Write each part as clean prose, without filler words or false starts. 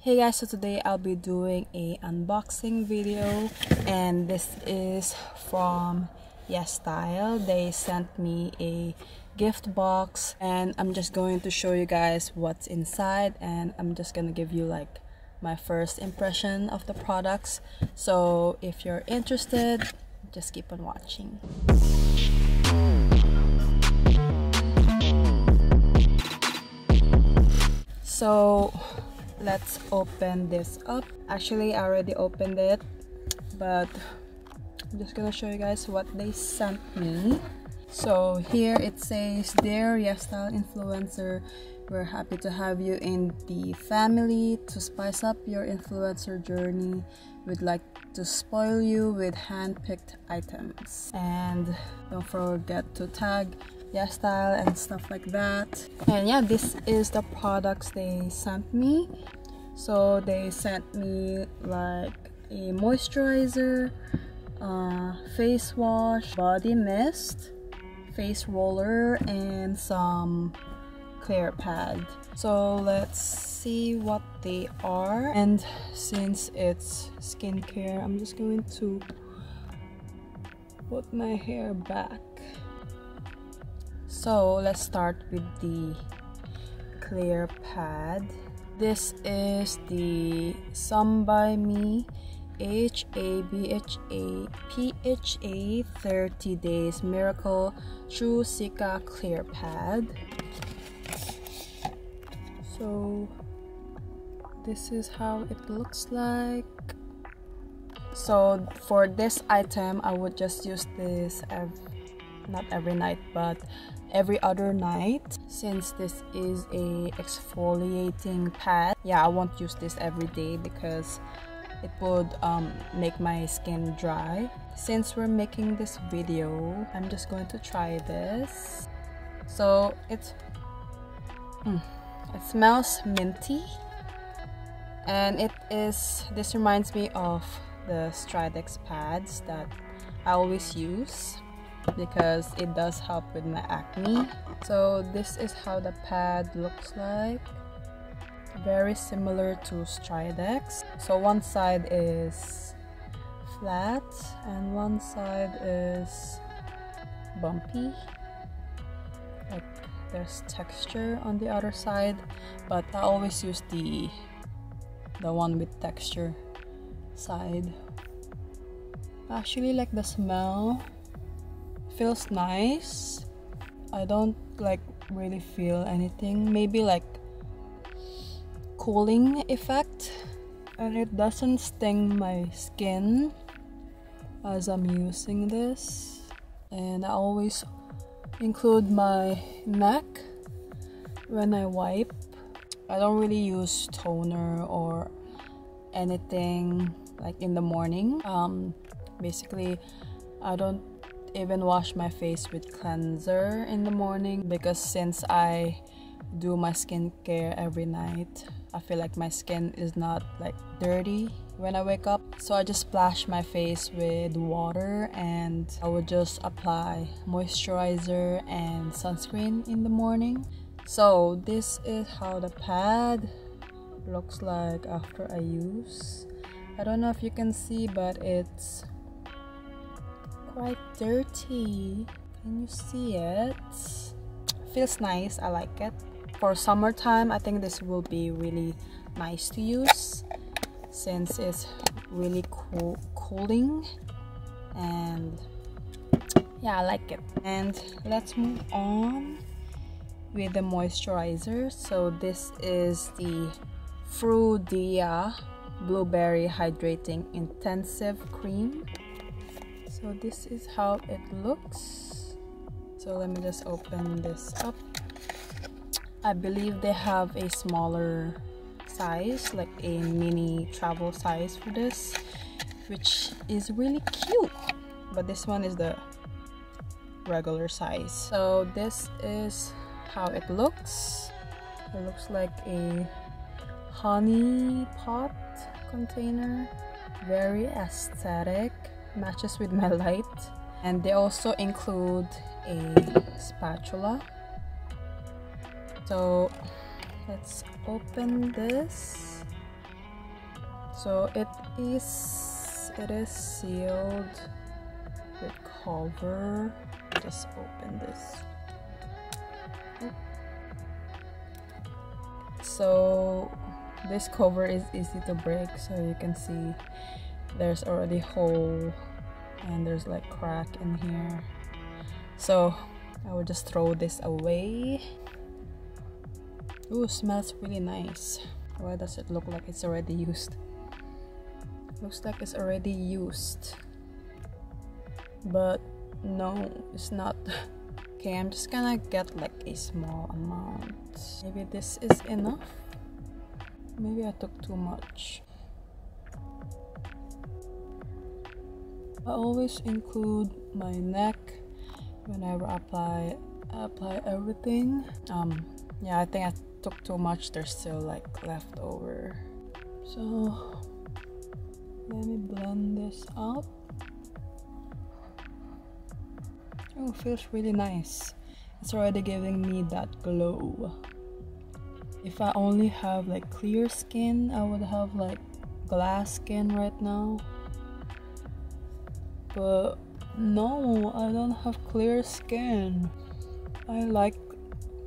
Hey guys, so today I'll be doing a unboxing video, and this is from Yesstyle. They sent me a gift box and I'm just going to show you guys what's inside, and I'm just gonna give you like my first impression of the products. So if you're interested, just keep on watching. So let's open this up. Actually, I already opened it, but I'm just gonna show you guys what they sent me. So here it says, "Dear Yesstyle influencer, we're happy to have you in the family. To spice up your influencer journey, we'd like to spoil you with hand-picked items. And don't forget to tag Yesstyle and stuff like that." And yeah, this is the products they sent me. So they sent me like a moisturizer, face wash, body mist, face roller, and some clear pad. So let's see what they are. And since it's skincare, I'm just going to put my hair back. So let's start with the clear pad. This is the 𝑚 HA/BHA/PHA 30 Days Miracle True Cica Clear Pad. So this is how it looks like. So for this item, I would just use this not every night, but every other night, since this is a exfoliating pad. Yeah, I won't use this every day because it would make my skin dry. Since we're making this video, I'm just going to try this. So it smells minty, and this reminds me of the Stridex pads that I always use, because it does help with my acne. So this is how the pad looks like. Very similar to Stridex. So one side is flat and one side is bumpy. Like there's texture on the other side, but I always use the one with texture side. I actually like the smell. Feels nice. I don't like really feel anything, maybe like cooling effect, and it doesn't sting my skin as I'm using this. And I always include my neck when I wipe. I don't really use toner or anything like in the morning. Basically, I don't even wash my face with cleanser in the morning, because since I do my skincare every night, I feel like my skin is not like dirty when I wake up. So I just splash my face with water, and I would just apply moisturizer and sunscreen in the morning. So this is how the pad looks like after I use. I don't know if you can see, but it's quite dirty. Can you see it? Feels nice. I like it. For summertime, I think this will be really nice to use, since it's really cooling, and yeah, I like it. And let's move on with the moisturizer. So this is the Frudia Blueberry Hydrating Intensive Cream. So this is how it looks. So let me just open this up. I believe they have a smaller size, like a mini travel size for this, which is really cute. But this one is the regular size. So this is how it looks. It looks like a honey pot container. Very aesthetic. Matches with my light. And they also include a spatula. So let's open this. So it is sealed with cover. Just open this. So this cover is easy to break, so you can see there's already hole and there's like crack in here. So I will just throw this away. Ooh, smells really nice. Why does it look like it's already used? Looks like it's already used, but no, it's not. Okay, I'm just gonna get like a small amount. Maybe this is enough. Maybe I took too much. I always include my neck whenever I apply everything. Yeah, I think I took too much. There's still like leftover. So let me blend this out. Oh, it feels really nice. It's already giving me that glow. If I only have like clear skin, I would have like glass skin right now. But no, I don't have clear skin. I like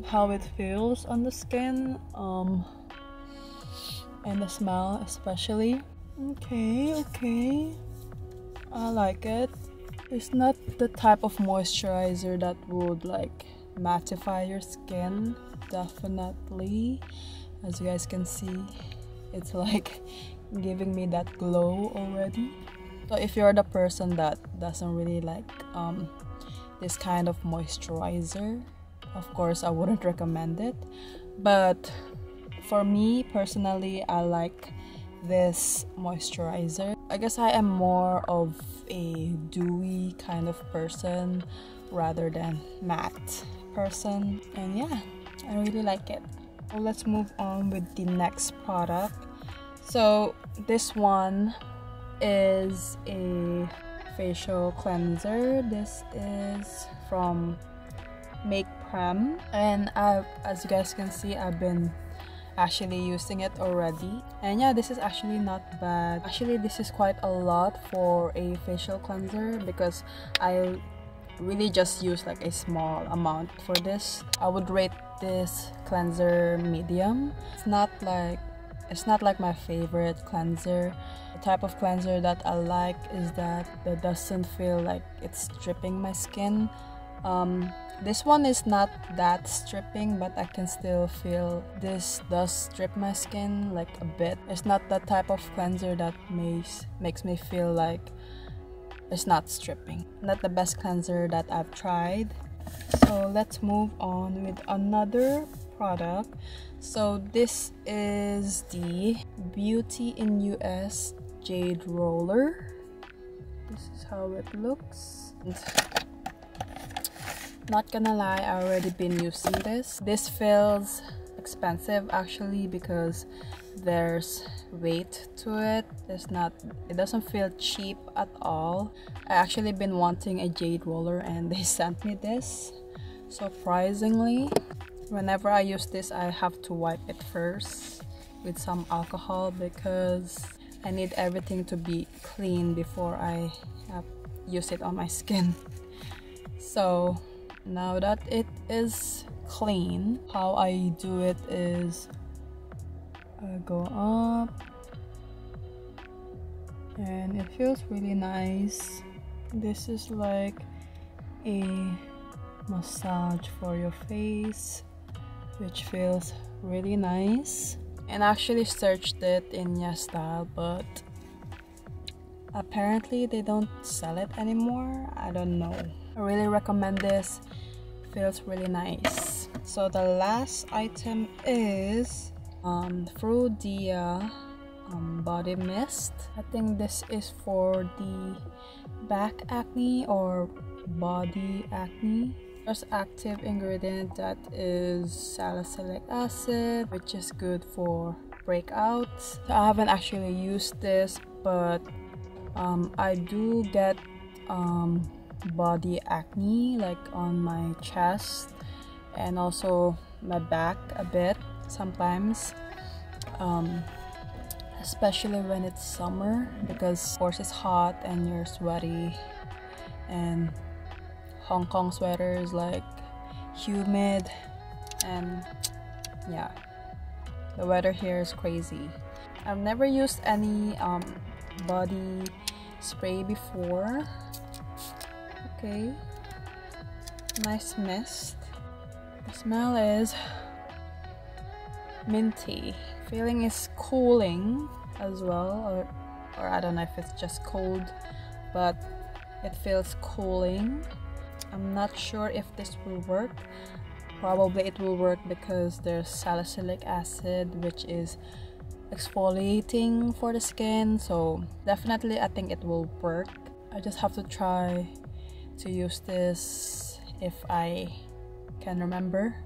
how it feels on the skin, and the smell especially. Okay, I like it. It's not the type of moisturizer that would like mattify your skin, definitely. As you guys can see, it's like giving me that glow already. So if you're the person that doesn't really like this kind of moisturizer, of course I wouldn't recommend it. But for me personally, I like this moisturizer. I guess I am more of a dewy kind of person rather than matte person, and yeah, I really like it. So let's move on with the next product. So this one is a facial cleanser. This is from Make Prem, and as you guys can see, I've been actually using it already, and yeah, this is actually not bad. Actually, this is quite a lot for a facial cleanser because I really just use like a small amount for this. I would rate this cleanser medium. It's not like my favorite cleanser. The type of cleanser that I like is that doesn't feel like it's stripping my skin. This one is not that stripping, but I can still feel this does strip my skin like a bit. It's not the type of cleanser that makes me feel like it's not stripping. Not the best cleanser that I've tried. So let's move on with another product. So this is the Beauty in US Jade Roller. This is how it looks. Not gonna lie, I already been using this. This feels expensive actually because there's weight to it. It doesn't feel cheap at all. I actually been wanting a Jade Roller and they sent me this. Surprisingly, whenever I use this, I have to wipe it first with some alcohol because I need everything to be clean before I use it on my skin. So now that it is clean, how I do it is I go up and it feels really nice. This is like a massage for your face, which feels really nice. And I actually searched it in Yesstyle, but apparently they don't sell it anymore. I don't know. I really recommend this. Feels really nice. So the last item is Frudia body mist. I think this is for the back acne or body acne. First active ingredient that is salicylic acid, which is good for breakouts. So I haven't actually used this, but I do get body acne like on my chest and also my back a bit sometimes, especially when it's summer, because of course it's hot and you're sweaty, and Hong Kong sweater is like humid, and yeah, the weather here is crazy. I've never used any body spray before. Okay, nice mist. The smell is minty. Feeling is cooling as well, or I don't know if it's just cold, but it feels cooling. I'm not sure if this will work. Probably it will work because there's salicylic acid, which is exfoliating for the skin, so definitely I think it will work. I just have to try to use this if I can remember,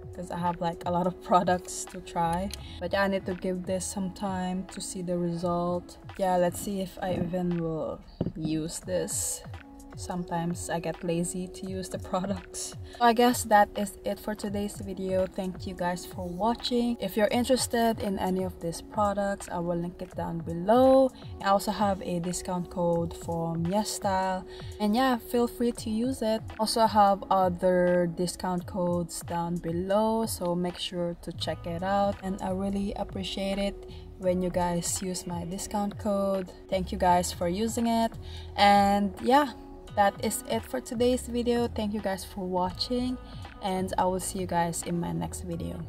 because I have like a lot of products to try. But yeah, I need to give this some time to see the result. Yeah, let's see if I even will use this. Sometimes I get lazy to use the products. So I guess that is it for today's video. Thank you guys for watching. If you're interested in any of these products, I will link it down below. I also have a discount code from Yesstyle, and yeah, feel free to use it. Also have other discount codes down below, so make sure to check it out, and I really appreciate it when you guys use my discount code. Thank you guys for using it, and yeah, that is it for today's video. Thank you guys for watching, and I will see you guys in my next video.